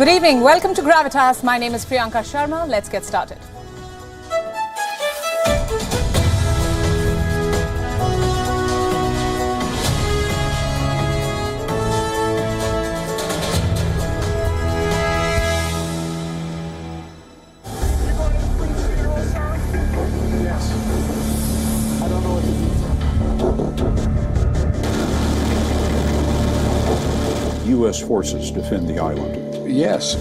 Good evening. Welcome to Gravitas. My name is Priyanka Sharma. Let's get started. U.S. forces defend the island. Yes.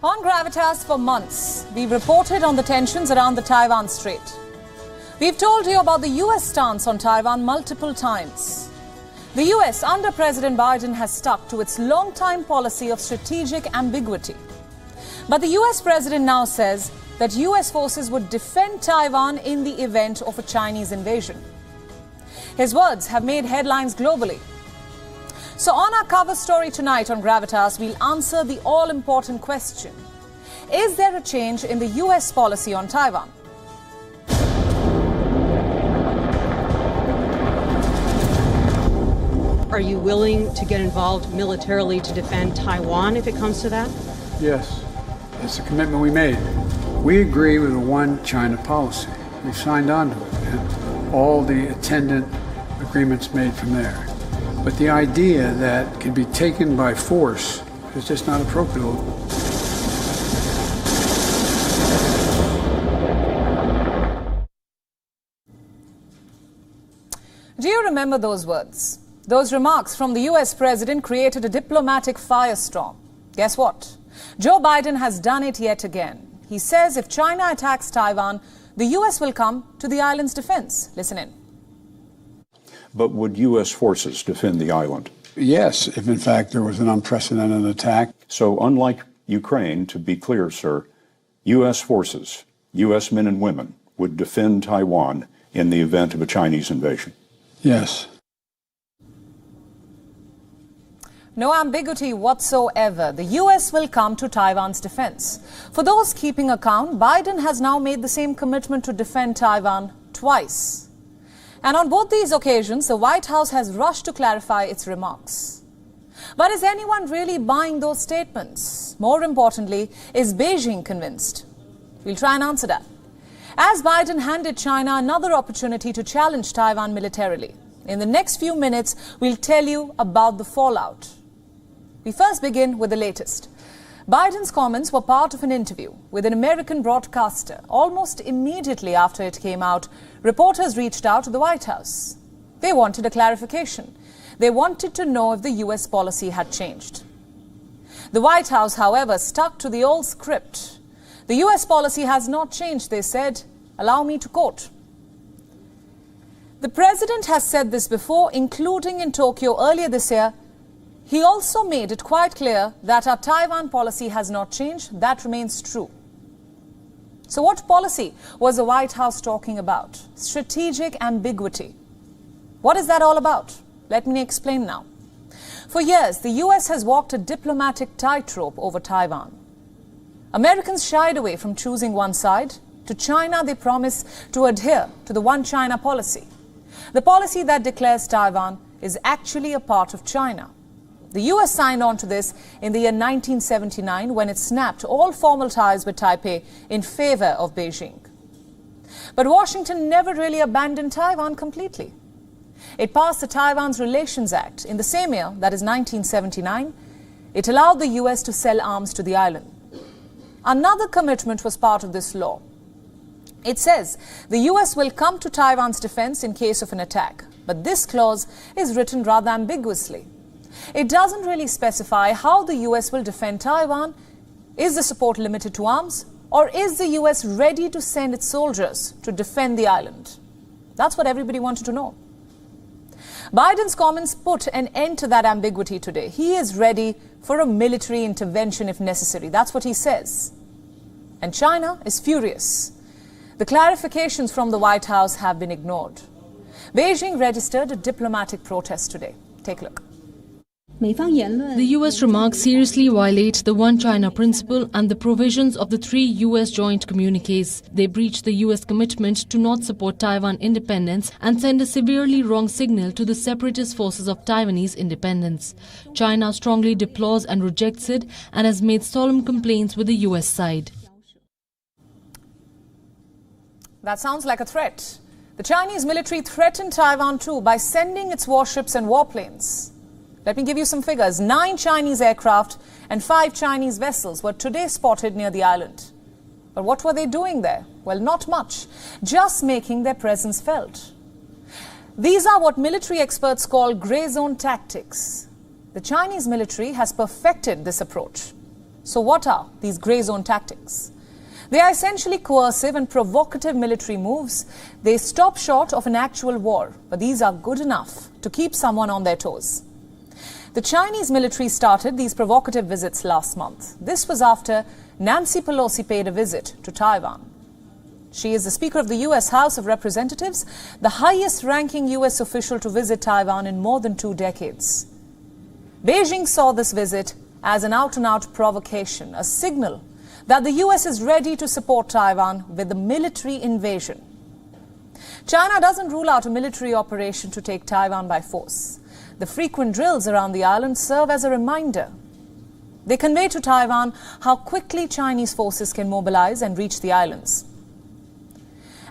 On Gravitas for months, we've reported on the tensions around the Taiwan Strait. We've told you about the U.S. stance on Taiwan multiple times. The US, under President Biden, has stuck to its long-time policy of strategic ambiguity. But the US president now says that US forces would defend Taiwan in the event of a Chinese invasion. His words have made headlines globally. So on our cover story tonight on Gravitas, we'll answer the all-important question: is there a change in the US policy on Taiwan? Are you willing to get involved militarily to defend Taiwan if it comes to that? Yes. It's a commitment we made. We agree with a one China policy. We signed on to it and all the attendant agreements made from there. But the idea that it can be taken by force is just not appropriate. Do you remember those words? Those remarks from the US president created a diplomatic firestorm. Guess what? Joe Biden has done it yet again. He says if China attacks Taiwan, the US will come to the island's defense. Listen in. But would U.S. forces defend the island? Yes, if in fact there was an unprecedented attack. So unlike Ukraine, to be clear, sir, U.S. forces, U.S. men and women, would defend Taiwan in the event of a Chinese invasion? Yes. No ambiguity whatsoever. The US will come to Taiwan's defense. For those keeping account, Biden has now made the same commitment to defend Taiwan twice. And on both these occasions, the White House has rushed to clarify its remarks. But is anyone really buying those statements? More importantly, is Beijing convinced? We'll try and answer that. As Biden handed China another opportunity to challenge Taiwan militarily, in the next few minutes, we'll tell you about the fallout. We first begin with the latest. Biden's comments were part of an interview with an American broadcaster. Almost immediately after it came out, reporters reached out to the White House. They wanted a clarification. They wanted to know if the US policy had changed. The White House, however, stuck to the old script. The US policy has not changed, they said. Allow me to quote. The president has said this before, including in Tokyo earlier this year. He also made it quite clear that our Taiwan policy has not changed. That remains true. So what policy was the White House talking about? Strategic ambiguity. What is that all about? Let me explain now. For years, the US has walked a diplomatic tightrope over Taiwan. Americans shied away from choosing one side. To China, they promise to adhere to the one China policy. The policy that declares Taiwan is actually a part of China. The US signed on to this in the year 1979 when it snapped all formal ties with Taipei in favor of Beijing. But Washington never really abandoned Taiwan completely. It passed the Taiwan's Relations Act in the same year, that is 1979. It allowed the US to sell arms to the island. Another commitment was part of this law. It says the US will come to Taiwan's defense in case of an attack. But this clause is written rather ambiguously. It doesn't really specify how the US will defend Taiwan. Is the support limited to arms? Or is the US ready to send its soldiers to defend the island? That's what everybody wanted to know. Biden's comments put an end to that ambiguity today. He is ready for a military intervention if necessary. That's what he says. And China is furious. The clarifications from the White House have been ignored. Beijing registered a diplomatic protest today. Take a look. The US remarks seriously violate the One China principle and the provisions of the 3 US joint communiques. They breach the US commitment to not support Taiwan independence and send a severely wrong signal to the separatist forces of Taiwanese independence. China strongly deplores and rejects it and has made solemn complaints with the US side. That sounds like a threat. The Chinese military threatened Taiwan too by sending its warships and warplanes. Let me give you some figures. 9 Chinese aircraft and 5 Chinese vessels were today spotted near the island. But what were they doing there? Well, not much, just making their presence felt. These are what military experts call grey zone tactics. The Chinese military has perfected this approach. So what are these grey zone tactics? They are essentially coercive and provocative military moves. They stop short of an actual war, but these are good enough to keep someone on their toes. The Chinese military started these provocative visits last month. This was after Nancy Pelosi paid a visit to Taiwan. She is the Speaker of the US House of Representatives, the highest-ranking US official to visit Taiwan in more than 2 decades. Beijing saw this visit as an out-and-out provocation, a signal that the US is ready to support Taiwan with a military invasion. China doesn't rule out a military operation to take Taiwan by force. The frequent drills around the island serve as a reminder. They convey to Taiwan how quickly Chinese forces can mobilize and reach the islands.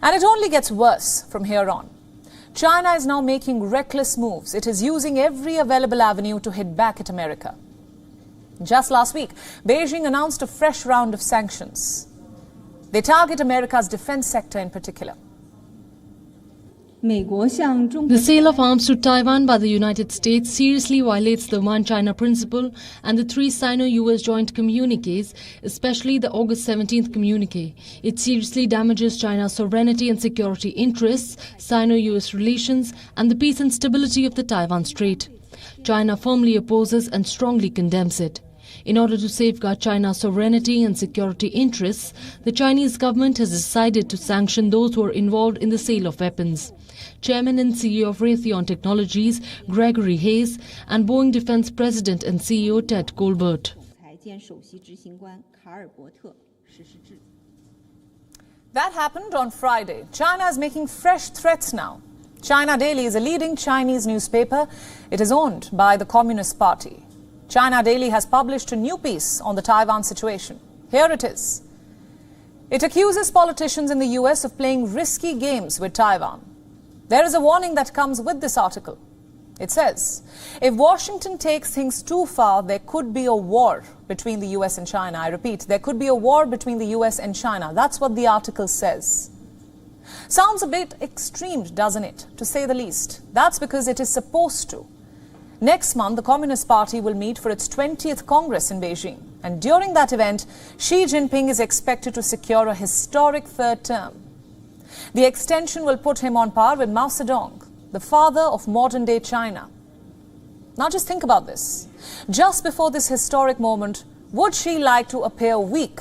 And it only gets worse from here on. China is now making reckless moves. It is using every available avenue to hit back at America. Just last week, Beijing announced a fresh round of sanctions. They target America's defense sector in particular. The sale of arms to Taiwan by the United States seriously violates the One China principle and the 3 Sino-US joint communiques, especially the August 17th communique. It seriously damages China's sovereignty and security interests, Sino-US relations, and the peace and stability of the Taiwan Strait. China firmly opposes and strongly condemns it. In order to safeguard China's sovereignty and security interests, the Chinese government has decided to sanction those who are involved in the sale of weapons. Chairman and CEO of Raytheon Technologies, Gregory Hayes, and Boeing Defense President and CEO Ted Colbert. That happened on Friday. China is making fresh threats now. China Daily is a leading Chinese newspaper. It is owned by the Communist Party. China Daily has published a new piece on the Taiwan situation. Here it is. It accuses politicians in the US of playing risky games with Taiwan. There is a warning that comes with this article. It says, if Washington takes things too far, there could be a war between the US and China. I repeat, there could be a war between the US and China. That's what the article says. Sounds a bit extreme, doesn't it, to say the least? That's because it is supposed to. Next month, the Communist Party will meet for its 20th Congress in Beijing. And during that event, Xi Jinping is expected to secure a historic 3rd term. The extension will put him on par with Mao Zedong, the father of modern-day China. Now just think about this. Just before this historic moment, would Xi like to appear weak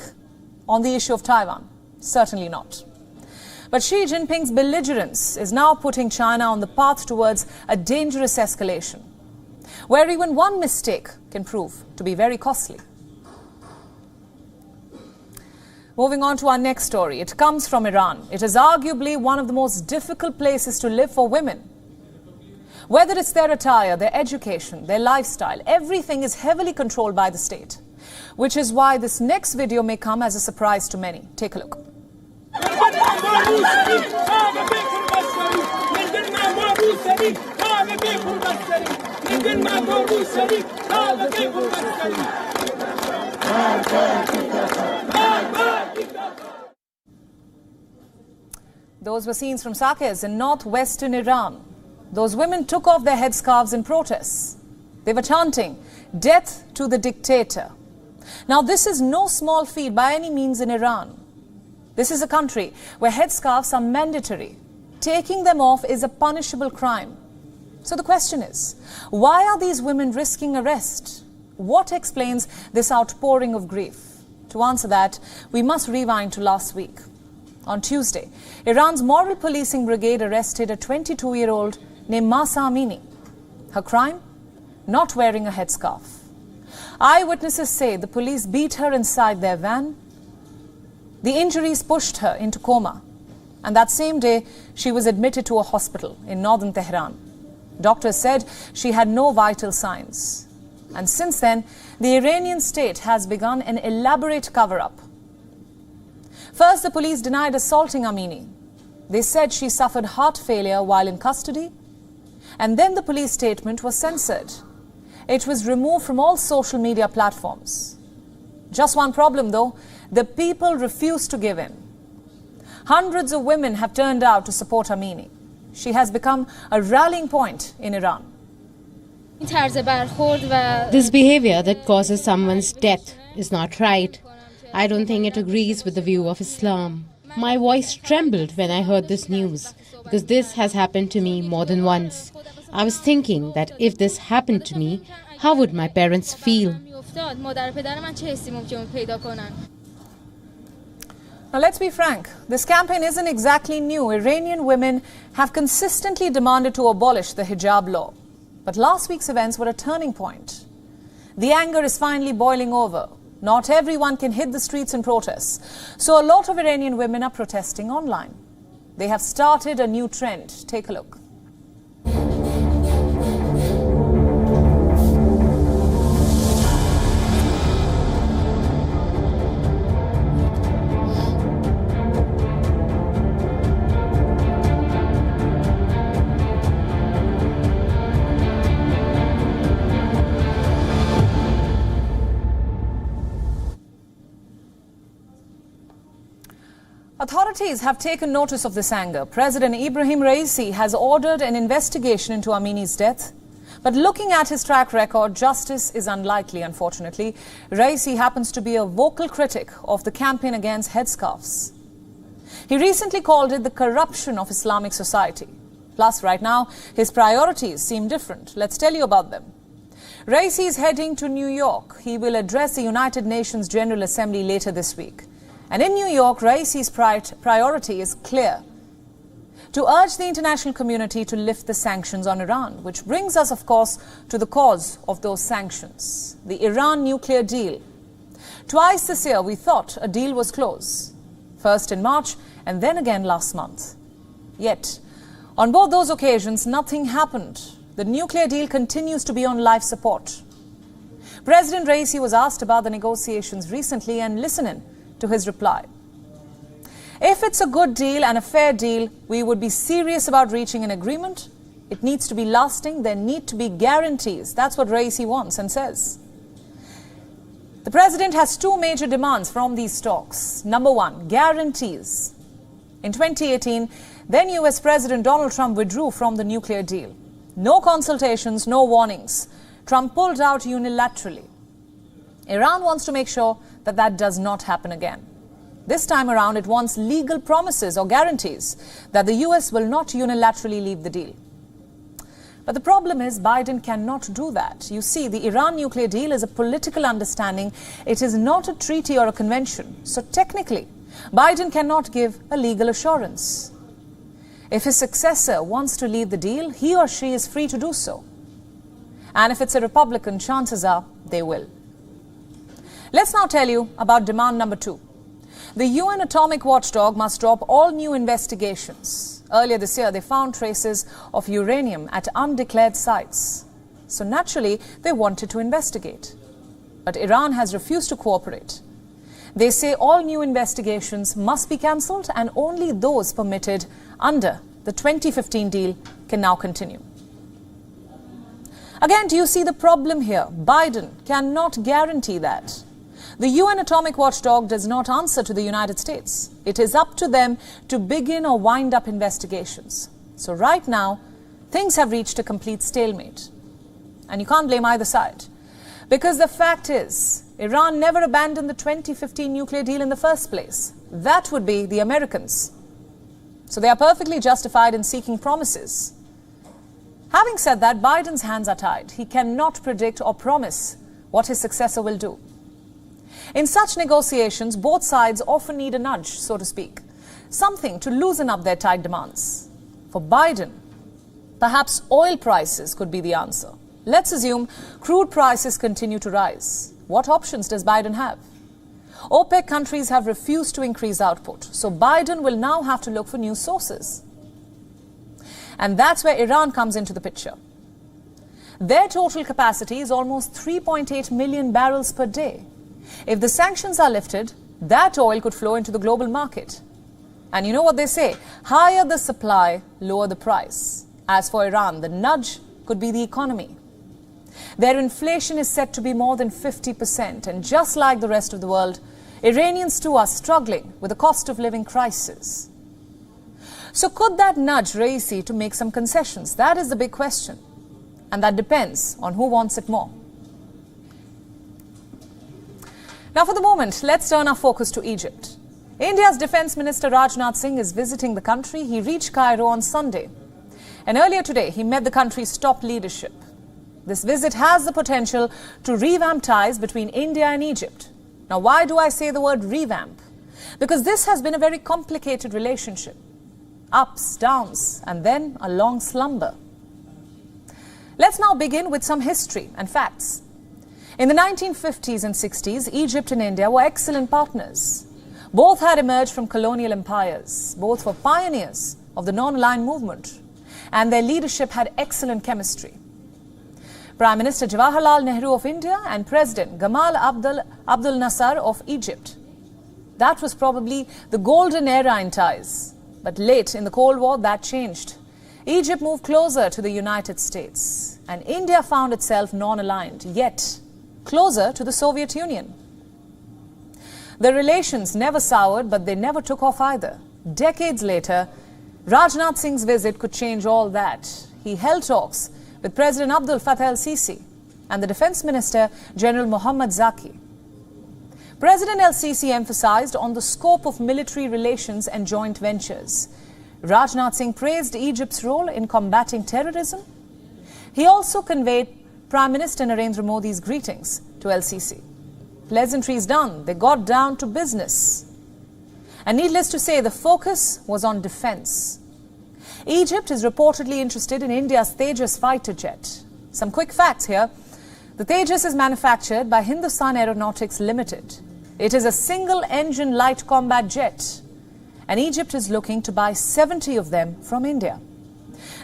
on the issue of Taiwan? Certainly not. But Xi Jinping's belligerence is now putting China on the path towards a dangerous escalation, where even one mistake can prove to be very costly. Moving on to our next story. It comes from Iran. It is arguably one of the most difficult places to live for women. Whether it's their attire, their education, their lifestyle, everything is heavily controlled by the state, which is why this next video may come as a surprise to many. Take a look. Those were scenes from Saqqez in northwestern Iran. Those women took off their headscarves in protests. They were chanting, "Death to the dictator." Now, this is no small feat by any means in Iran. This is a country where headscarves are mandatory. Taking them off is a punishable crime. So the question is, why are these women risking arrest? What explains this outpouring of grief? To answer that, we must rewind to last week. On Tuesday, Iran's moral policing brigade arrested a 22-year-old named Mahsa Amini. Her crime? not wearing a headscarf. Eyewitnesses say the police beat her inside their van. The injuries pushed her into coma, and that same day she was admitted to a hospital in northern Tehran. Doctors said she had no vital signs. And since then, the Iranian state has begun an elaborate cover-up. First, the police denied assaulting Amini. They said she suffered heart failure while in custody. And then the police statement was censored. It was removed from all social media platforms. Just one problem though, the people refused to give in. Hundreds of women have turned out to support Amini. She has become a rallying point in Iran. This behavior that causes someone's death is not right. I don't think it agrees with the view of Islam. My voice trembled when I heard this news because this has happened to me more than once. I was thinking that if this happened to me, how would my parents feel? Now let's be frank, this campaign isn't exactly new. Iranian women have consistently demanded to abolish the hijab law. But last week's events were a turning point. The anger is finally boiling over. Not everyone can hit the streets in protests. So a lot of Iranian women are protesting online. They have started a new trend. Take a look. Authorities have taken notice of this anger. President Ibrahim Raisi has ordered an investigation into Amini's death. But looking at his track record, justice is unlikely, unfortunately. Raisi happens to be a vocal critic of the campaign against headscarves. He recently called it the corruption of Islamic society. Plus, right now, his priorities seem different. Let's tell you about them. Raisi is heading to New York. He will address the United Nations General Assembly later this week. And in New York, Raisi's priority is clear: to urge the international community to lift the sanctions on Iran, which brings us, of course, to the cause of those sanctions, the Iran nuclear deal. Twice this year, we thought a deal was close, first in March and then again last month. Yet, on both those occasions, nothing happened. The nuclear deal continues to be on life support. President Raisi was asked about the negotiations recently, and listen in to his reply. If it's a good deal and a fair deal, we would be serious about reaching an agreement. It needs to be lasting. There need to be guarantees. That's what Raisi wants and says. The president has two major demands from these talks. Number one, guarantees. In 2018, then US President Donald Trump withdrew from the nuclear deal. No consultations, no warnings. Trump pulled out unilaterally. Iran wants to make sure that that does not happen again. This time around, it wants legal promises or guarantees that the US will not unilaterally leave the deal. But the problem is Biden cannot do that. You see, the Iran nuclear deal is a political understanding. It is not a treaty or a convention. So technically, Biden cannot give a legal assurance. If his successor wants to leave the deal, he or she is free to do so. And if it's a Republican, chances are they will. Let's now tell you about demand number two. The UN atomic watchdog must drop all new investigations. Earlier this year, they found traces of uranium at undeclared sites. So naturally, they wanted to investigate. But Iran has refused to cooperate. They say all new investigations must be cancelled and only those permitted under the 2015 deal can now continue. Again, do you see the problem here? Biden cannot guarantee that. The UN atomic watchdog does not answer to the United States. It is up to them to begin or wind up investigations. So right now, things have reached a complete stalemate. And you can't blame either side. Because the fact is, Iran never abandoned the 2015 nuclear deal in the first place. That would be the Americans. So they are perfectly justified in seeking promises. Having said that, Biden's hands are tied. He cannot predict or promise what his successor will do. In such negotiations, both sides often need a nudge, so to speak, something to loosen up their tight demands. For Biden, perhaps oil prices could be the answer. Let's assume crude prices continue to rise. What options does Biden have? OPEC countries have refused to increase output, so Biden will now have to look for new sources. And that's where Iran comes into the picture. Their total capacity is almost 3.8 million barrels per day. If the sanctions are lifted, that oil could flow into the global market. And you know what they say, higher the supply, lower the price. As for Iran, the nudge could be the economy. Their inflation is set to be more than 50%, and just like the rest of the world, Iranians too are struggling with the cost of living crisis. So could that nudge Raisi to make some concessions? That is the big question. And that depends on who wants it more. Now for the moment, let's turn our focus to Egypt. India's Defence Minister Rajnath Singh is visiting the country. He reached Cairo on Sunday. And earlier today, he met the country's top leadership. This visit has the potential to revamp ties between India and Egypt. Now, why do I say the word revamp? Because this has been a very complicated relationship. Ups, downs, and then a long slumber. Let's now begin with some history and facts. In the 1950s and 60s, Egypt and India were excellent partners. Both had emerged from colonial empires. Both were pioneers of the non-aligned movement. And their leadership had excellent chemistry. Prime Minister Jawaharlal Nehru of India and President Gamal Abdel Nasser of Egypt. That was probably the golden era in ties. But late in the Cold War, that changed. Egypt moved closer to the United States, and India found itself non-aligned, yet closer to the Soviet Union. The relations never soured, but they never took off either. Decades later, Rajnath Singh's visit could change all that. He held talks with President Abdel Fattah el-Sisi and the Defence Minister, General Mohammad Zaki. President el-Sisi emphasized on the scope of military relations and joint ventures. Rajnath Singh praised Egypt's role in combating terrorism. He also conveyed Prime Minister Narendra Modi's greetings to el-Sisi. Pleasantries done, they got down to business. And needless to say, the focus was on defence. Egypt is reportedly interested in India's Tejas fighter jet. Some quick facts here. The Tejas is manufactured by Hindustan Aeronautics Limited. It is a single-engine light combat jet. And Egypt is looking to buy 70 of them from India.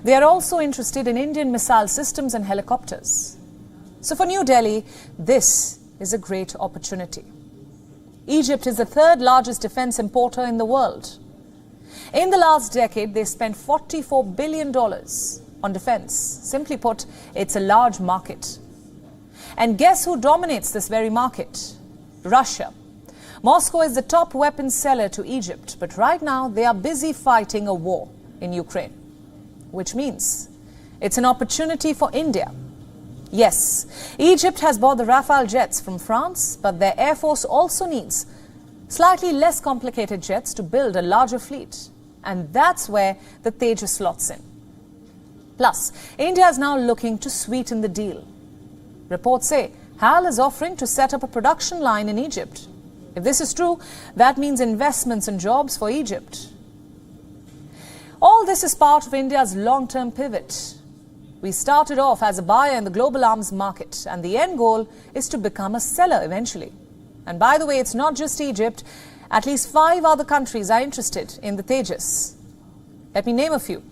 They are also interested in Indian missile systems and helicopters. So for New Delhi, this is a great opportunity. Egypt is the third largest defence importer in the world. In the last decade, they spent $44 billion on defence. Simply put, it's a large market. And guess who dominates this very market? Russia. Moscow is the top weapons seller to Egypt, but right now they are busy fighting a war in Ukraine, which means it's an opportunity for India. Yes, Egypt has bought the Rafale jets from France, but their Air Force also needs slightly less complicated jets to build a larger fleet. And that's where the Tejas slots in. Plus, India is now looking to sweeten the deal. Reports say HAL is offering to set up a production line in Egypt. If this is true, that means investments and jobs for Egypt. All this is part of India's long-term pivot. We started off as a buyer in the global arms market, and the end goal is to become a seller eventually. And by the way, it's not just Egypt. At least 5 other countries are interested in the Tejas. Let me name a few.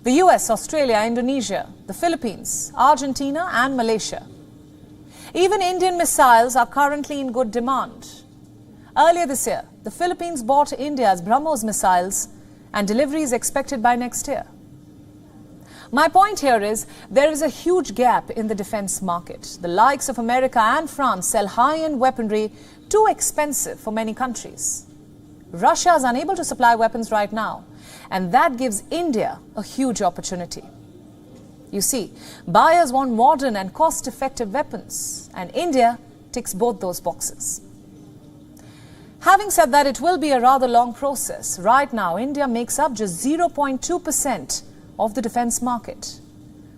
The US, Australia, Indonesia, the Philippines, Argentina and Malaysia. Even Indian missiles are currently in good demand. Earlier this year, the Philippines bought India's BrahMos missiles, and delivery is expected by next year. My point here is there is a huge gap in the defense market. The likes of America and France sell high-end weaponry too expensive for many countries. Russia is unable to supply weapons right now, and that gives India a huge opportunity. You see, buyers want modern and cost-effective weapons, and India ticks both those boxes. Having said that, it will be a rather long process. Right now, India makes up just 0.2% of the defense market.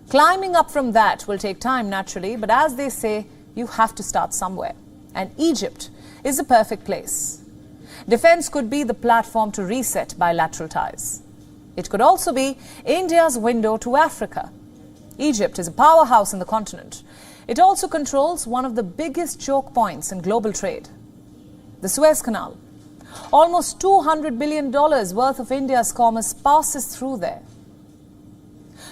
Climbing up from that will take time naturally, but as they say, you have to start somewhere. And Egypt is the perfect place. Defense could be the platform to reset bilateral ties. It could also be India's window to Africa. Egypt is a powerhouse in the continent. It also controls one of the biggest choke points in global trade, the Suez Canal. Almost $200 billion worth of India's commerce passes through there.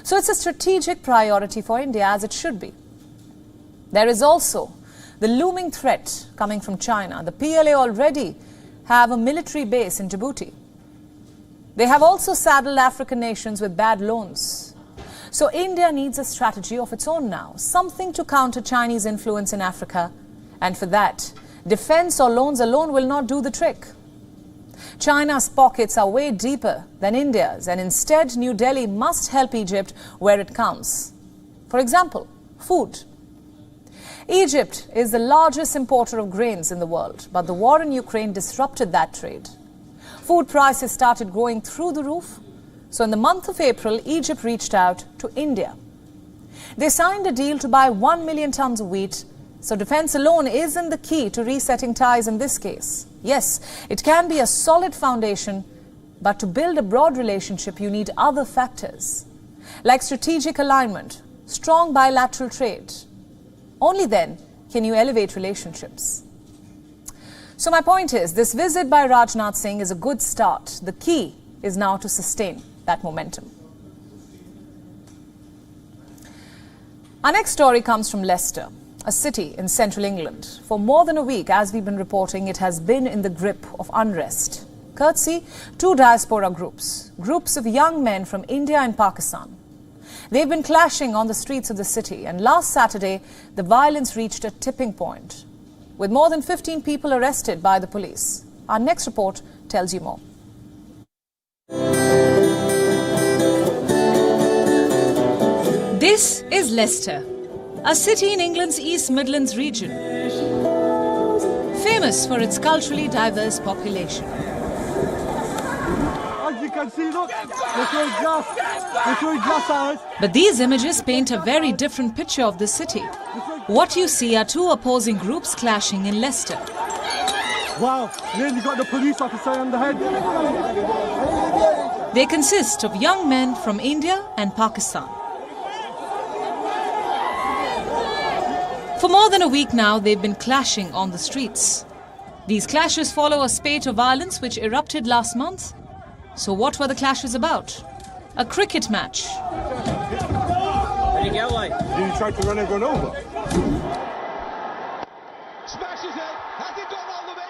So it's a strategic priority for India, as it should be. There is also the looming threat coming from China. The PLA already have a military base in Djibouti. They have also saddled African nations with bad loans. So India needs a strategy of its own now, something to counter Chinese influence in Africa. And for that, defense or loans alone will not do the trick. China's pockets are way deeper than India's, and instead New Delhi must help Egypt where it counts. For example, food. Egypt is the largest importer of grains in the world, but the war in Ukraine disrupted that trade. Food prices started going through the roof. So in the month of April, Egypt reached out to India. They signed a deal to buy 1 million tons of wheat. So defense alone isn't the key to resetting ties in this case. Yes, it can be a solid foundation, but to build a broad relationship, you need other factors, like strategic alignment, strong bilateral trade. Only then can you elevate relationships. So my point is, this visit by Rajnath Singh is a good start. The key is now to sustain that momentum. Our next story comes from Leicester, a city in central England. For more than a week, as we've been reporting, it has been in the grip of unrest, courtesy two diaspora groups of young men from India and Pakistan. They've been clashing on the streets of the city, and last Saturday, the violence reached a tipping point, with more than 15 people arrested by the police. Our next report tells you more. This is Leicester, a city in England's East Midlands region, famous for its culturally diverse population. As you can see, look, they're throwing glass at us. But these images paint a very different picture of the city. What you see are two opposing groups clashing in Leicester. Wow, nearly got the police officer on the head. They consist of young men from India and Pakistan. For more than a week now, they've been clashing on the streets. These clashes follow a spate of violence which erupted last month. So what were the clashes about? A cricket match. Did you try to run everyone over?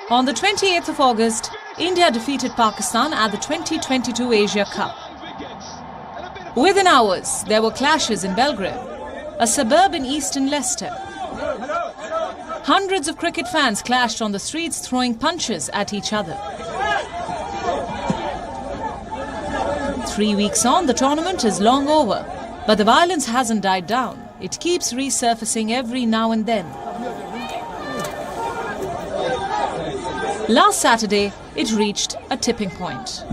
On the 28th of August, India defeated Pakistan at the 2022 Asia Cup. Within hours, there were clashes in Belgrade, a suburb in eastern Leicester. Hundreds of cricket fans clashed on the streets, throwing punches at each other. 3 weeks on, the tournament is long over, but the violence hasn't died down. It keeps resurfacing every now and then. Last Saturday, it reached a tipping point.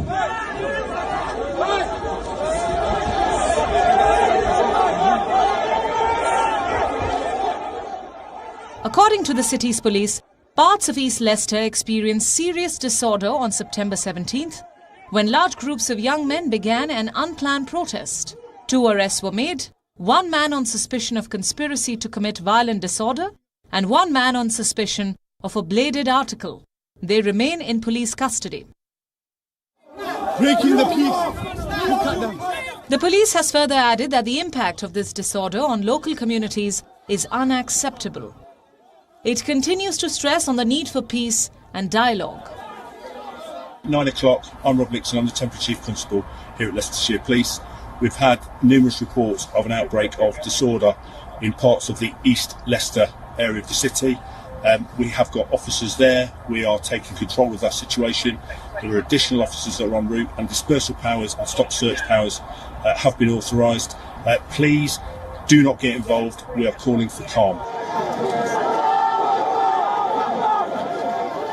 According to the city's police, parts of East Leicester experienced serious disorder on September 17th, when large groups of young men began an unplanned protest. 2 arrests were made, 1 man on suspicion of conspiracy to commit violent disorder, and 1 man on suspicion of a bladed article. They remain in police custody. Breaking the peace. The police has further added that the impact of this disorder on local communities is unacceptable. It continues to stress on the need for peace and dialogue. 9 o'clock, I'm Rob Nixon, I'm the Temporary Chief Constable here at Leicestershire Police. We've had numerous reports of an outbreak of disorder in parts of the East Leicester area of the city. We have got officers there. We are taking control of that situation. There are additional officers that are en route, and dispersal powers and stop search powers have been authorised. Please do not get involved. We are calling for calm.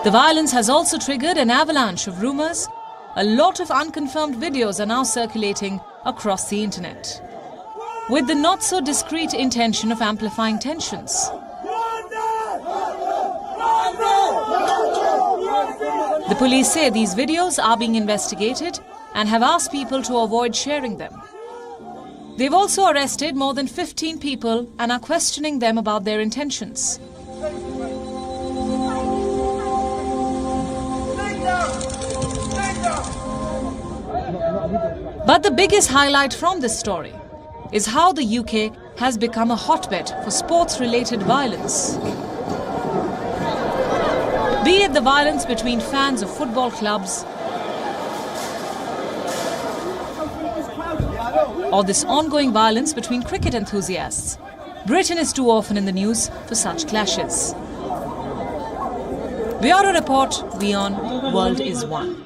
The violence has also triggered an avalanche of rumours. A lot of unconfirmed videos are now circulating across the internet, with the not-so-discreet intention of amplifying tensions. The police say these videos are being investigated and have asked people to avoid sharing them. They've also arrested more than 15 people and are questioning them about their intentions. But the biggest highlight from this story is how the UK has become a hotbed for sports-related violence. Be it the violence between fans of football clubs or this ongoing violence between cricket enthusiasts, Britain is too often in the news for such clashes. Bureau Report, WION, World is One.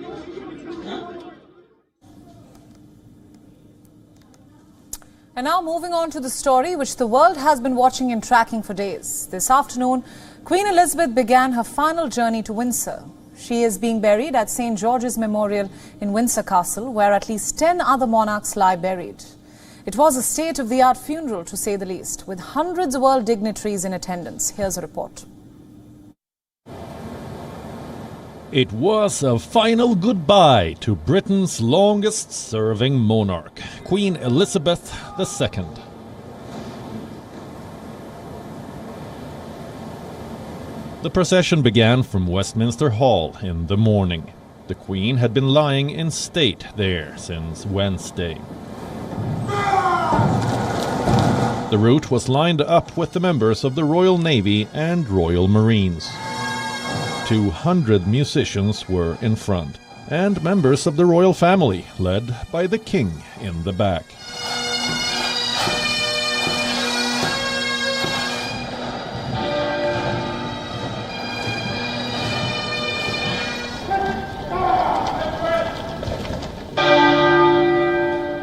And now moving on to the story which the world has been watching and tracking for days. This afternoon, Queen Elizabeth began her final journey to Windsor. She is being buried at St. George's Memorial in Windsor Castle, where at least 10 other monarchs lie buried. It was a state-of-the-art funeral, to say the least, with hundreds of world dignitaries in attendance. Here's a report. It was a final goodbye to Britain's longest-serving monarch, Queen Elizabeth II. The procession began from Westminster Hall in the morning. The Queen had been lying in state there since Wednesday. The route was lined up with the members of the Royal Navy and Royal Marines. 200 musicians were in front, and members of the royal family, led by the King in the back.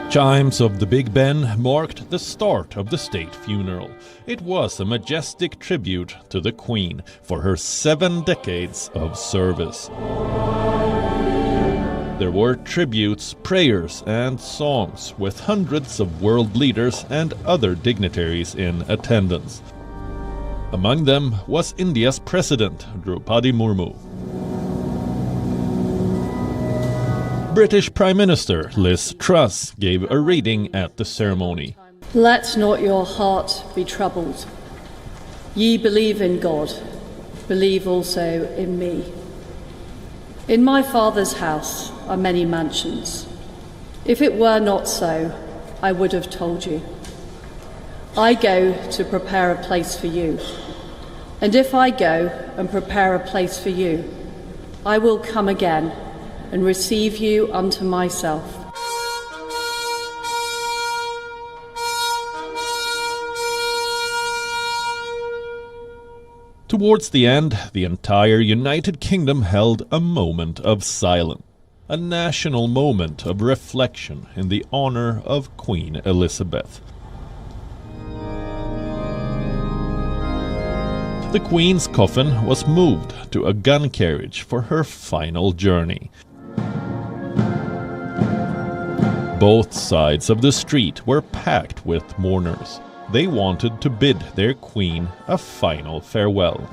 Chimes of the Big Ben marked the start of the state funeral. It was a majestic tribute to the Queen for her 7 decades of service. There were tributes, prayers and songs with hundreds of world leaders and other dignitaries in attendance. Among them was India's President, Draupadi Murmu. British Prime Minister Liz Truss gave a reading at the ceremony. Let not your heart be troubled. Ye believe in God, believe also in me. In my Father's house are many mansions. If it were not so, I would have told you. I go to prepare a place for you. And if I go and prepare a place for you, I will come again and receive you unto myself. Towards the end, the entire United Kingdom held a moment of silence, a national moment of reflection in the honor of Queen Elizabeth. The Queen's coffin was moved to a gun carriage for her final journey. Both sides of the street were packed with mourners. They wanted to bid their queen a final farewell.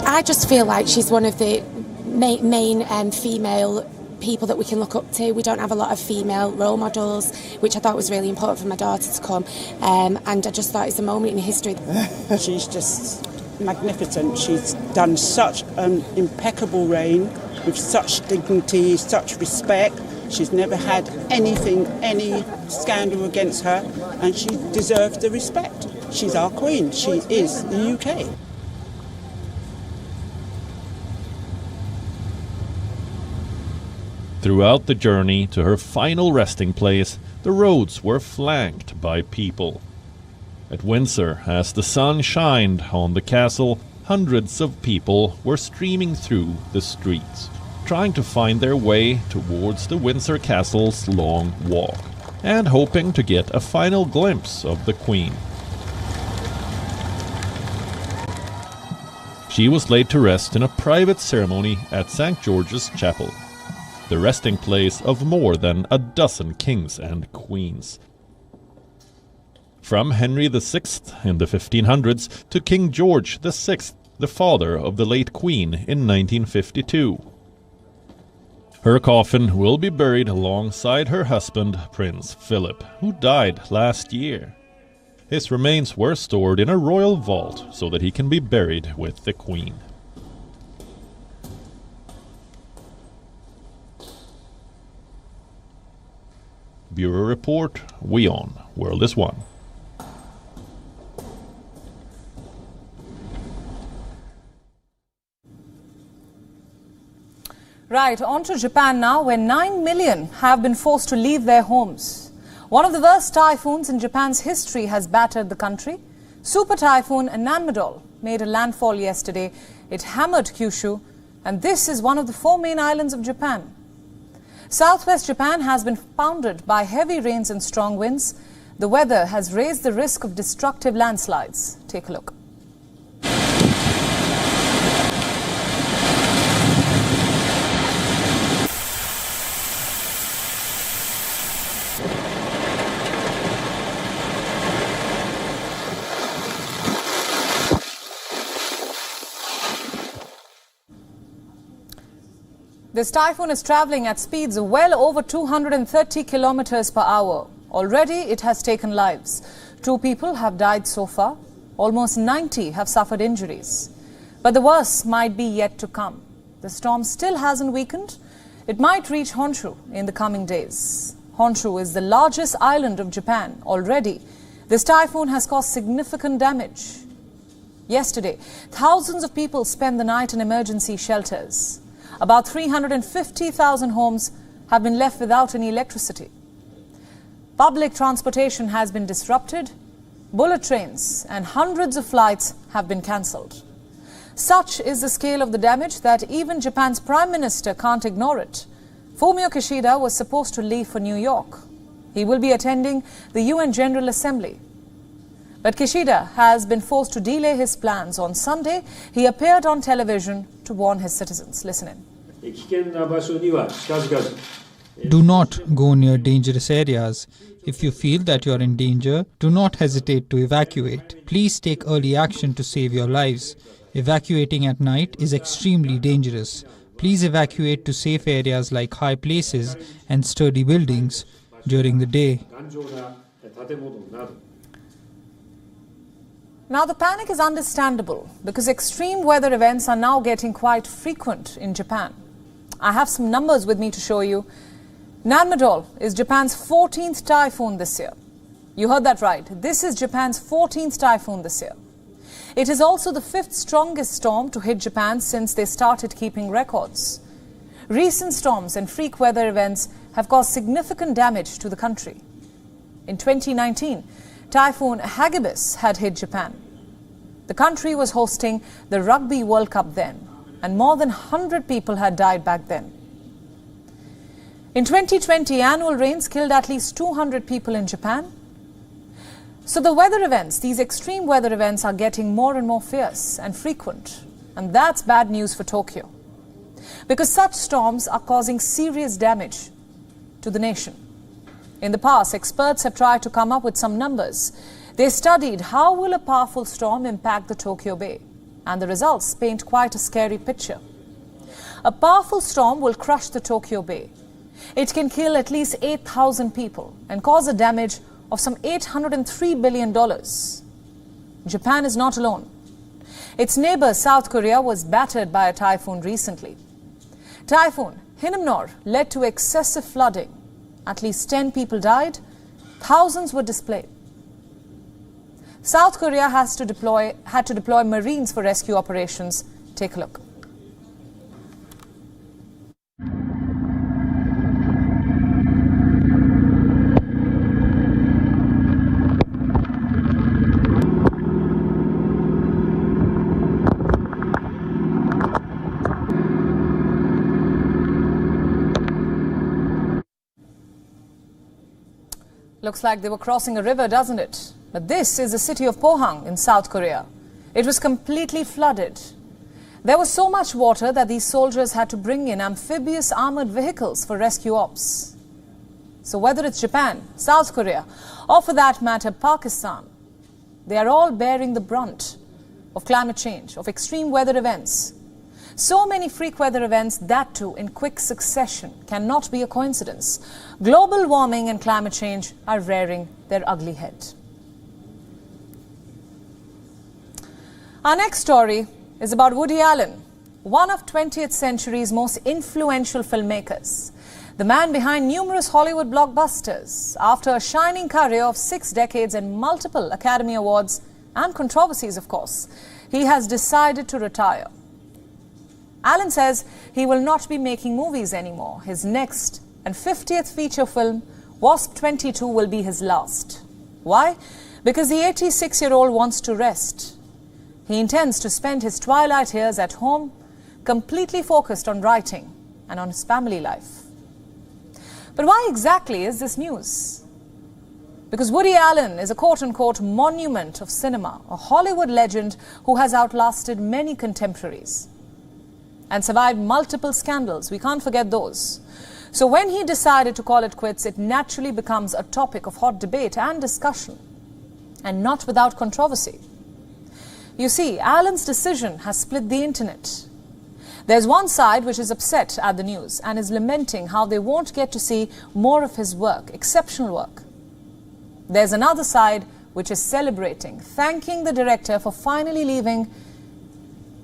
I just feel like she's one of the main female people that we can look up to. We don't have a lot of female role models, which I thought was really important for my daughter to come, and I just thought it's a moment in history. She's just magnificent. She's done such an impeccable reign with such dignity, such respect. She's never had any scandal against her, and she deserves the respect. She's our queen. She is the UK. Throughout the journey to her final resting place, the roads were flanked by people. At Windsor, as the sun shined on the castle, hundreds of people were streaming through the streets, trying to find their way towards the Windsor Castle's long walk, and hoping to get a final glimpse of the Queen. She was laid to rest in a private ceremony at St. George's Chapel, the resting place of more than a dozen kings and queens. From Henry VI in the 1500s to King George VI the father of the late Queen in 1952. Her coffin will be buried alongside her husband, Prince Philip, who died last year. His remains were stored in a royal vault so that he can be buried with the Queen. Bureau Report, WION, World is One. Right, on to Japan now, where 9 million have been forced to leave their homes. One of the worst typhoons in Japan's history has battered the country. Super Typhoon Nanmadol made a landfall yesterday. It hammered Kyushu, and this is one of the 4 main islands of Japan. Southwest Japan has been pounded by heavy rains and strong winds. The weather has raised the risk of destructive landslides. Take a look. This typhoon is traveling at speeds well over 230 kilometers per hour. Already it has taken lives. 2 people have died so far. Almost 90 have suffered injuries. But the worst might be yet to come. The storm still hasn't weakened. It might reach Honshu in the coming days. Honshu is the largest island of Japan. Already, this typhoon has caused significant damage. Yesterday, thousands of people spent the night in emergency shelters. About 350,000 homes have been left without any electricity. Public transportation has been disrupted. Bullet trains and hundreds of flights have been cancelled. Such is the scale of the damage that even Japan's Prime Minister can't ignore it. Fumio Kishida was supposed to leave for New York. He will be attending the UN General Assembly. But Kishida has been forced to delay his plans. On Sunday, he appeared on television to warn his citizens. Listen in. Do not go near dangerous areas. If you feel that you are in danger, do not hesitate to evacuate. Please take early action to save your lives. Evacuating at night is extremely dangerous. Please evacuate to safe areas like high places and sturdy buildings during the day. Now, the panic is understandable because extreme weather events are now getting quite frequent in Japan. I have some numbers with me to show you. Nanmadol is Japan's 14th typhoon this year. You heard that right. This is Japan's 14th typhoon this year. It is also the 5th strongest storm to hit Japan since they started keeping records. Recent storms and freak weather events have caused significant damage to the country. In 2019, Typhoon Hagibis had hit Japan. The country was hosting the Rugby World Cup then, and more than 100 people had died back then. In 2020, annual rains killed at least 200 people in Japan. So the weather events, these extreme weather events, are getting more and more fierce and frequent. And that's bad news for Tokyo, because such storms are causing serious damage to the nation. In the past, experts have tried to come up with some numbers. They studied how will a powerful storm impact the Tokyo Bay, and the results paint quite a scary picture. A powerful storm will crush the Tokyo Bay. It can kill at least 8,000 people and cause a damage of some $803 billion. Japan is not alone. Its neighbor South Korea was battered by a typhoon recently. Typhoon Hinnamnor led to excessive flooding. At least 10 people died, thousands were displaced. South Korea had to deploy Marines for rescue operations. Take a look. Looks like they were crossing a river, doesn't it? But this is the city of Pohang in South Korea. It was completely flooded. There was so much water that these soldiers had to bring in amphibious armored vehicles for rescue ops. So whether it's Japan, South Korea, or for that matter Pakistan, they are all bearing the brunt of climate change, of extreme weather events. So many freak weather events, that too in quick succession, cannot be a coincidence. Global warming and climate change are rearing their ugly head. Our next story is about Woody Allen, one of 20th century's most influential filmmakers, the man behind numerous Hollywood blockbusters. After a shining career of 6 decades and multiple Academy Awards and controversies, of course, he has decided to retire. Allen says he will not be making movies anymore. His next and 50th feature film, Wasp 22, will be his last. Why? Because the 86-year-old wants to rest. He intends to spend his twilight years at home, completely focused on writing and on his family life. But why exactly is this news? Because Woody Allen is a quote-unquote monument of cinema, a Hollywood legend who has outlasted many contemporaries and survived multiple scandals. We can't forget those. So when he decided to call it quits, it naturally becomes a topic of hot debate and discussion, and not without controversy. You see, Allen's decision has split the internet. There's one side which is upset at the news and is lamenting how they won't get to see more of his work, exceptional work. There's another side which is celebrating, thanking the director for finally leaving.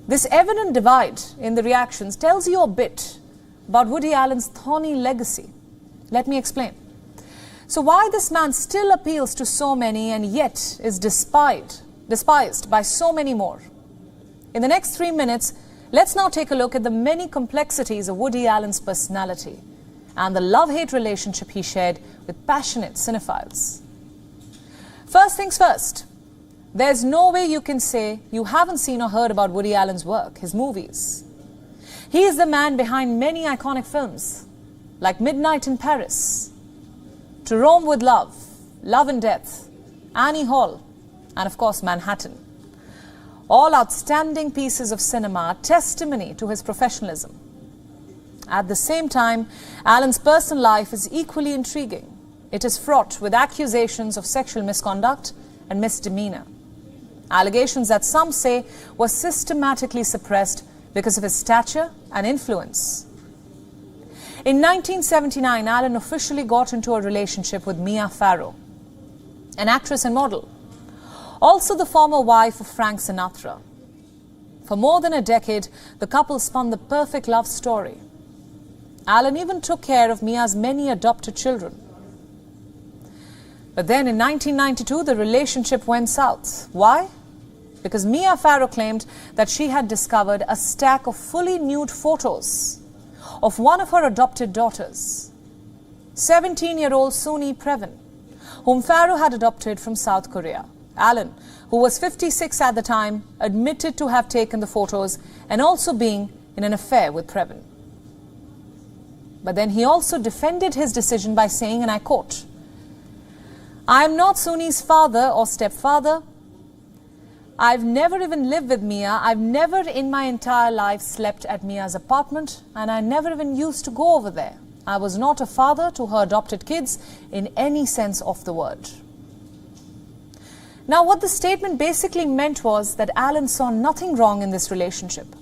This evident divide in the reactions tells you a bit about Woody Allen's thorny legacy. Let me explain. So why this man still appeals to so many and yet is despised by so many more. In the next 3 minutes, let's now take a look at the many complexities of Woody Allen's personality and the love-hate relationship he shared with passionate cinephiles. First things first, there's no way you can say you haven't seen or heard about Woody Allen's work, his movies. He is the man behind many iconic films, like Midnight in Paris, To Rome with Love, Love and Death, Annie Hall, and of course Manhattan. All outstanding pieces of cinema, testimony to his professionalism. At the same time, Allen's personal life is equally intriguing. It is fraught with accusations of sexual misconduct and misdemeanor. Allegations that some say were systematically suppressed because of his stature and influence. In 1979, Allen officially got into a relationship with Mia Farrow, an actress and model, also the former wife of Frank Sinatra. For more than a decade, the couple spun the perfect love story. Allen even took care of Mia's many adopted children. But then in 1992, the relationship went south. Why? Because Mia Farrow claimed that she had discovered a stack of fully nude photos of one of her adopted daughters, 17-year-old Soon-Yi Previn, whom Farrow had adopted from South Korea. Allen, who was 56 at the time, admitted to have taken the photos and also being in an affair with Previn. But then he also defended his decision by saying, and I quote, "I am not Soon-Yi's father or stepfather. I've never even lived with Mia. I've never in my entire life slept at Mia's apartment, and I never even used to go over there. I was not a father to her adopted kids in any sense of the word." Now, what the statement basically meant was that Allen saw nothing wrong in this relationship.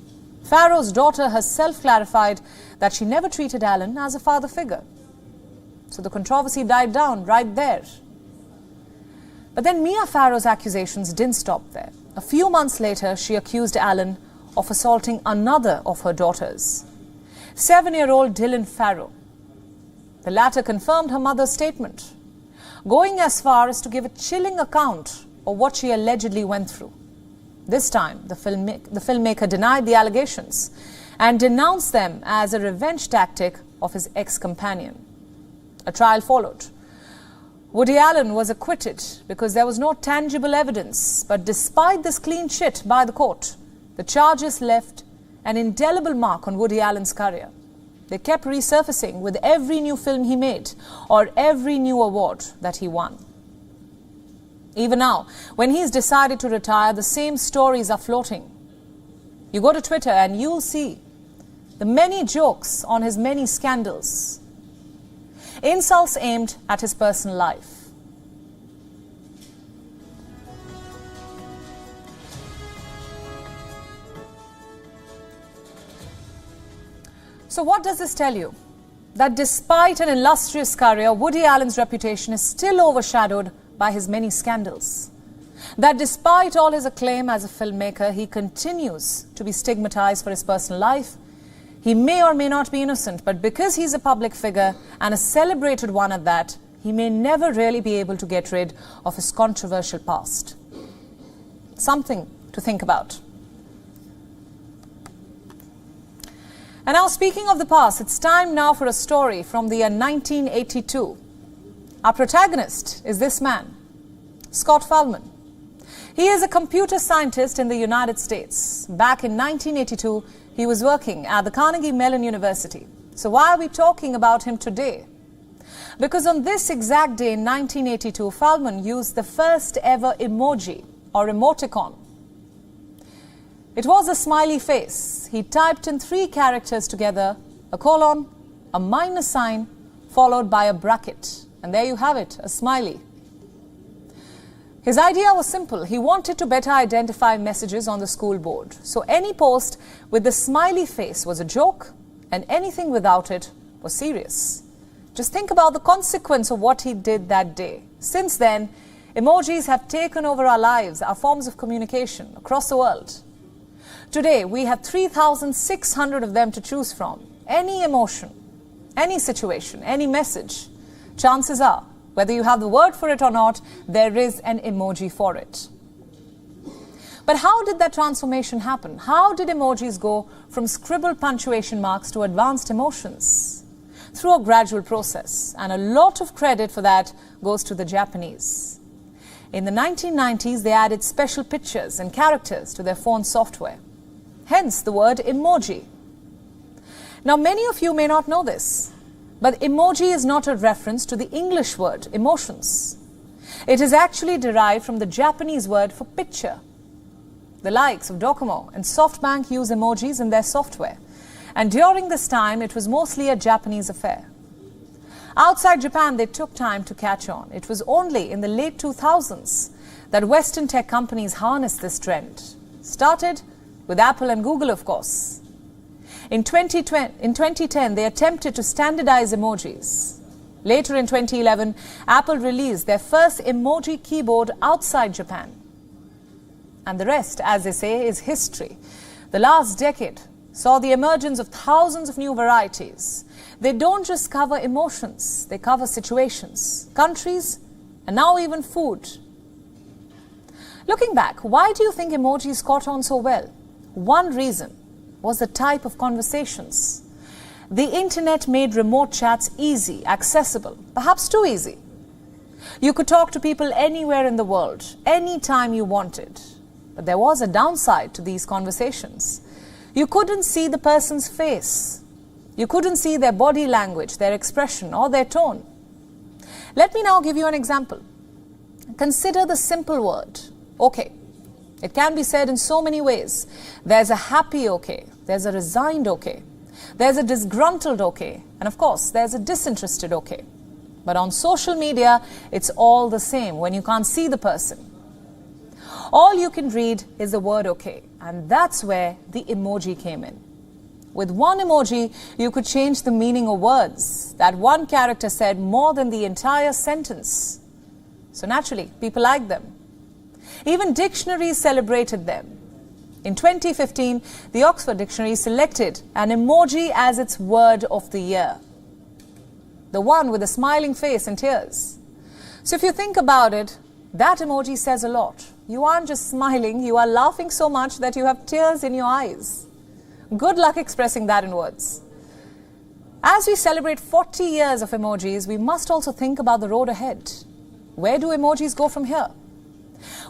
Farrow's daughter herself clarified that she never treated Allen as a father figure. So the controversy died down right there. But then Mia Farrow's accusations didn't stop there. A few months later, she accused Allen of assaulting another of her daughters, 7-year-old Dylan Farrow. The latter confirmed her mother's statement, going as far as to give a chilling account of what she allegedly went through. This time, the filmmaker denied the allegations and denounced them as a revenge tactic of his ex-companion. A trial followed. Woody Allen was acquitted because there was no tangible evidence, but despite this clean chit by the court, the charges left an indelible mark on Woody Allen's career. They kept resurfacing with every new film he made or every new award that he won. Even now, when he's decided to retire, the same stories are floating. You go to Twitter and you'll see the many jokes on his many scandals, insults aimed at his personal life. So what does this tell you? That despite an illustrious career, Woody Allen's reputation is still overshadowed by his many scandals. That despite all his acclaim as a filmmaker, he continues to be stigmatized for his personal life. He may or may not be innocent, but because he's a public figure and a celebrated one at that, he may never really be able to get rid of his controversial past. Something to think about. And now, speaking of the past, it's time now for a story from the year 1982. Our protagonist is this man, Scott Fahlman. He is a computer scientist in the United States. Back in 1982, he was working at the Carnegie Mellon University. So why are we talking about him today? Because on this exact day in 1982, Fahlman used the first ever emoji or emoticon. It was a smiley face. He typed in 3 characters together, a colon, a minus sign, followed by a bracket. And there you have it, a smiley. His idea was simple. He wanted to better identify messages on the school board. So any post with the smiley face was a joke, and anything without it was serious. Just think about the consequence of what he did that day. Since then, emojis have taken over our lives, our forms of communication across the world. Today, we have 3,600 of them to choose from. Any emotion, any situation, any message, chances are, whether you have the word for it or not, there is an emoji for it. But how did that transformation happen? How did emojis go from scribbled punctuation marks to advanced emotions? Through a gradual process, and a lot of credit for that goes to the Japanese. In the 1990s, they added special pictures and characters to their phone software. Hence the word emoji. Now, many of you may not know this, but emoji is not a reference to the English word emotions. It is actually derived from the Japanese word for picture. The likes of Docomo and SoftBank use emojis in their software, and during this time it was mostly a Japanese affair. Outside Japan, they took time to catch on. It was only in the late 2000s that Western tech companies harnessed this trend. Started with Apple and Google, of course. In 2010, they attempted to standardize emojis. Later in 2011, Apple released their first emoji keyboard outside Japan. And the rest, as they say, is history. The last decade saw the emergence of thousands of new varieties. They don't just cover emotions, they cover situations, countries, and now even food. Looking back, why do you think emojis caught on so well? One reason was the type of conversations. The internet made remote chats easy, accessible, perhaps too easy. You could talk to people anywhere in the world, anytime you wanted. But there was a downside to these conversations. You couldn't see the person's face. You couldn't see their body language, their expression, or their tone. Let me now give you an example. Consider the simple word, okay. It can be said in so many ways. There's a happy okay, there's a resigned okay, there's a disgruntled okay, and of course, there's a disinterested okay. But on social media, it's all the same when you can't see the person. All you can read is the word okay, and that's where the emoji came in. With one emoji, you could change the meaning of words. That one character said more than the entire sentence. So naturally, people liked them. Even dictionaries celebrated them. In 2015, the Oxford Dictionary selected an emoji as its word of the year. The one with a smiling face and tears. So if you think about it, that emoji says a lot. You aren't just smiling, you are laughing so much that you have tears in your eyes. Good luck expressing that in words. As we celebrate 40 years of emojis, we must also think about the road ahead. Where do emojis go from here?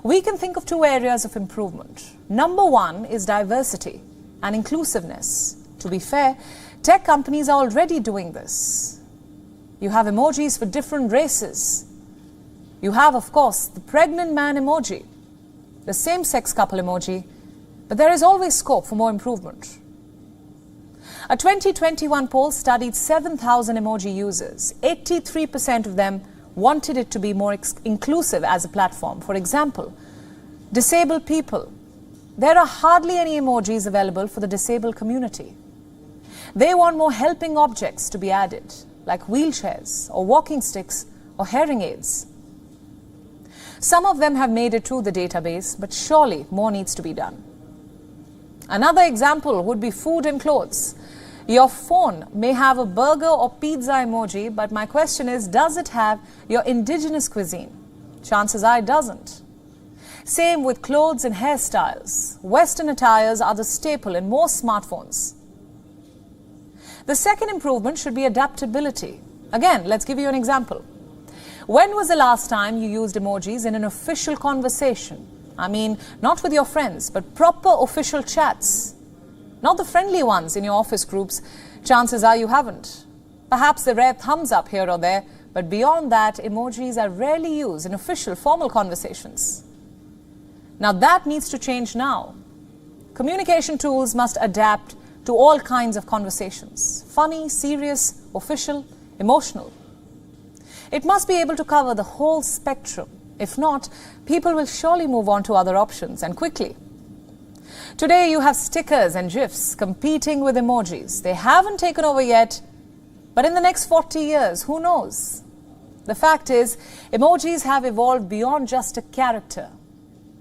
We can think of 2 areas of improvement. Number 1 is diversity and inclusiveness. To be fair, tech companies are already doing this. You have emojis for different races. You have, of course, the pregnant man emoji, the same-sex couple emoji, but there is always scope for more improvement. A 2021 poll studied 7,000 emoji users. 83% of them wanted it to be more inclusive as a platform. For example, disabled people. There are hardly any emojis available for the disabled community. They want more helping objects to be added, like wheelchairs or walking sticks or hearing aids. Some of them have made it through the database, but surely more needs to be done. Another example would be food and clothes. Your phone may have a burger or pizza emoji, but my question is, does it have your indigenous cuisine? Chances are it doesn't. Same with clothes and hairstyles. Western attires are the staple in most smartphones. The second improvement should be adaptability. Again, let's give you an example. When was the last time you used emojis in an official conversation? I mean, not with your friends, but proper official chats. Not the friendly ones in your office groups. Chances are you haven't. Perhaps the rare thumbs up here or there, but beyond that, emojis are rarely used in official, formal conversations. Now that needs to change now. Communication tools must adapt to all kinds of conversations. Funny, serious, official, emotional. It must be able to cover the whole spectrum. If not, people will surely move on to other options, and quickly. Today you have stickers and GIFs competing with emojis. They haven't taken over yet, but in the next 40 years, who knows? The fact is, emojis have evolved beyond just a character.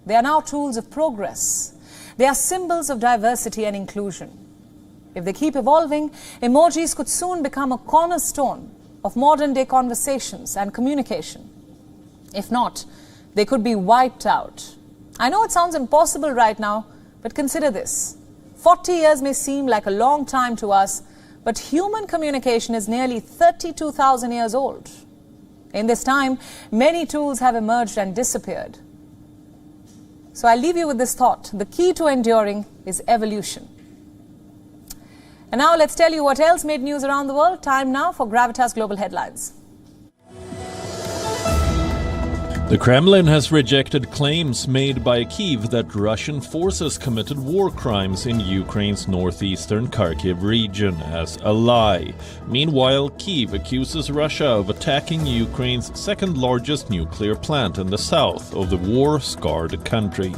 They are now tools of progress. They are symbols of diversity and inclusion. If they keep evolving, emojis could soon become a cornerstone of modern-day conversations and communication. If not, they could be wiped out. I know it sounds impossible right now, but consider this. 40 years may seem like a long time to us, but human communication is nearly 32,000 years old. In this time, many tools have emerged and disappeared. So I'll leave you with this thought. The key to enduring is evolution. And now let's tell you what else made news around the world. Time now for Gravitas Global Headlines. The Kremlin has rejected claims made by Kyiv that Russian forces committed war crimes in Ukraine's northeastern Kharkiv region as a lie. Meanwhile, Kyiv accuses Russia of attacking Ukraine's second-largest nuclear plant in the south of the war-scarred country.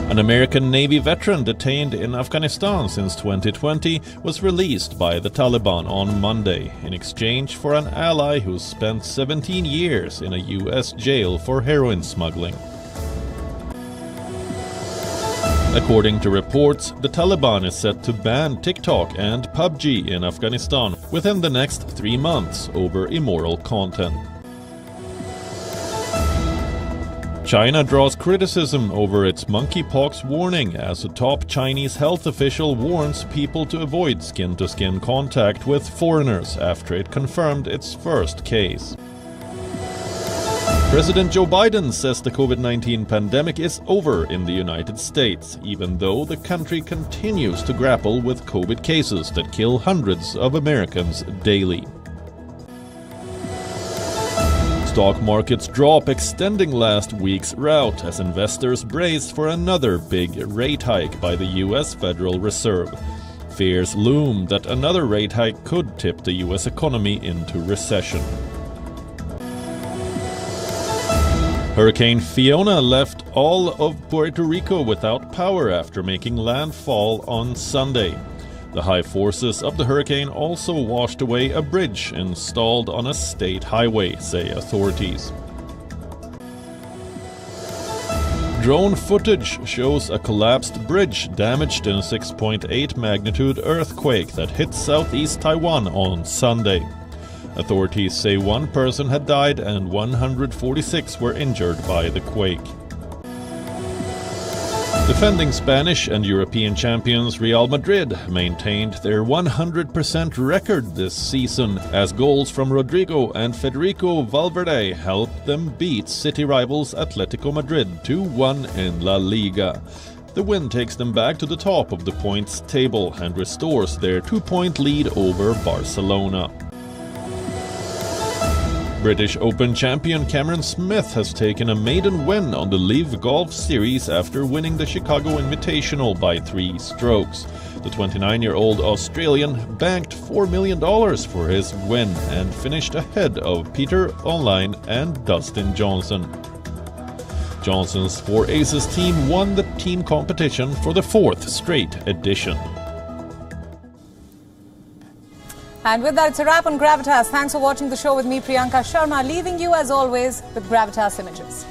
An American Navy veteran detained in Afghanistan since 2020 was released by the Taliban on Monday in exchange for an ally who spent 17 years in a U.S. jail for heroin smuggling. According to reports, the Taliban is set to ban TikTok and PUBG in Afghanistan within the next 3 months over immoral content. China draws criticism over its monkeypox warning as a top Chinese health official warns people to avoid skin-to-skin contact with foreigners after it confirmed its first case. President Joe Biden says the COVID-19 pandemic is over in the United States, even though the country continues to grapple with COVID cases that kill hundreds of Americans daily. Stock markets drop, extending last week's rout as investors brace for another big rate hike by the U.S. Federal Reserve. Fears loom that another rate hike could tip the U.S. economy into recession. Hurricane Fiona left all of Puerto Rico without power after making landfall on Sunday. The high forces of the hurricane also washed away a bridge installed on a state highway, say authorities. Drone footage shows a collapsed bridge damaged in a 6.8 magnitude earthquake that hit southeast Taiwan on Sunday. Authorities say one person had died and 146 were injured by the quake. Defending Spanish and European champions Real Madrid maintained their 100% record this season as goals from Rodrigo and Federico Valverde helped them beat city rivals Atletico Madrid 2-1 in La Liga. The win takes them back to the top of the points table and restores their 2-point lead over Barcelona. British Open champion Cameron Smith has taken a maiden win on the Live Golf Series after winning the Chicago Invitational by 3 strokes. The 29-year-old Australian banked $4 million for his win and finished ahead of Peter Online and Dustin Johnson. Johnson's 4 Aces team won the team competition for the 4th straight edition. And with that, it's a wrap on Gravitas. Thanks for watching the show with me, Priyanka Sharma, leaving you as always with Gravitas Images.